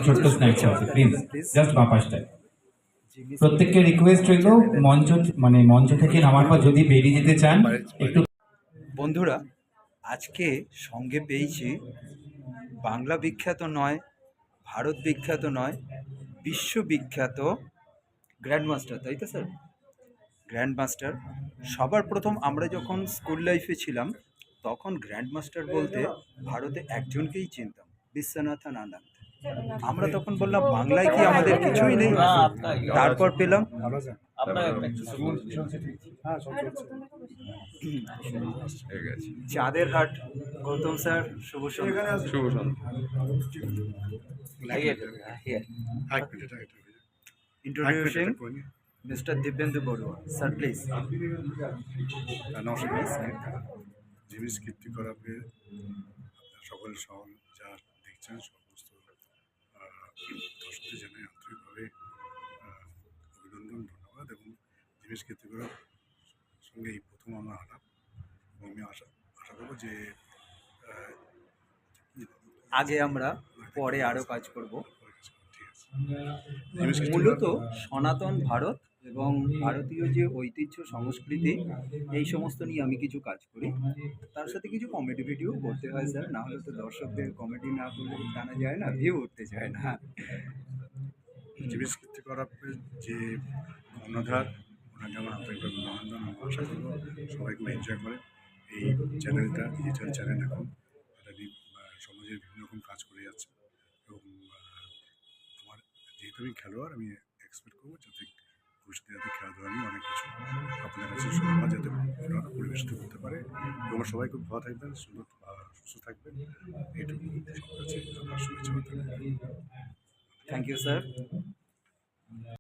ছোট্ট স্ন্যাক্স আছে please, just বাপাসটায় প্রত্যেককে রিকোয়েস্ট রইল মঞ্চ থেকে নামার পর যদি বেরিয়ে যেতে চান একটু। বন্ধুরা, আজকে সঙ্গে পেয়েছি বাংলা বিখ্যাত নয়, ভারত বিখ্যাত নয়, বিশ্ববিখ্যাত গ্র্যান্ডমাস্টার, তাই তো স্যার? গ্র্যান্ডমাস্টার। সবার প্রথম আমরা যখন স্কুল লাইফে ছিলাম তখন গ্র্যান্ডমাস্টার বলতে ভারতে একজনকেই চিনতাম, বিশ্বনাথন আনন্দ। আমরা তখন বললাম বাংলায় কি আমাদের কিছুই নেই? তারপর পেলাম চাঁদের হাট। গৌতম স্যার, শুভ সন্ধ্যা। শুভ সন্ধ্যা। Introducing mister Dibyendu Barua sir, please. নমস্কার। জিমিস কীর্তিকলাপে আপনার সকল সহল যা দেখছেন সমস্ত দর্শকদের জানাই আন্তরিকভাবে অভিনন্দন, ধন্যবাদ। এবং জিমিস কীর্তিকলাপ সঙ্গে এই প্রথম আমার আলাপ, এবং আমি আশা করবো যে আগে আমরা পরে আরও কাজ করব। ঠিক আছে। মূলত সনাতন ভারত এবং ভারতীয় যে ঐতিহ্য সংস্কৃতি, এই সমস্ত নিয়ে আমি কিছু কাজ করি। তার সাথে কিছু কমেডি ভিডিও করতে হয় স্যার, না হলে তো দর্শকদের কমেডি না করলে টানা যায় না, ভিউ উঠতে চায় না। জিমিস কীর্তিকলাপের যে কর্ণধার, ওনাকে আমার আন্তরিকভাবে অভিনন্দন। আমি আশা করবো সবাই খুব এনজয় করে এই চ্যানেলটা। ডিজিটাল চ্যানেল এখন এটা সমাজের বিভিন্ন রকম কাজ করে যাচ্ছে, এবং আমার যেহেতু আমি খেলোয়াড়, আমি এক্সপেক্ট করবো যাতে ভবিষ্যতে যাতে খেলাধুলা নিয়ে অনেক কিছু আপনার কাছে সবার যাতে ওনারা পরিবেশিত করতে পারে। এবং আমার সবাই খুব ভালো থাকবেন, সুস্থ থাকবেন, এইটুকু সবার কাছে শুভেচ্ছা। Thank you sir.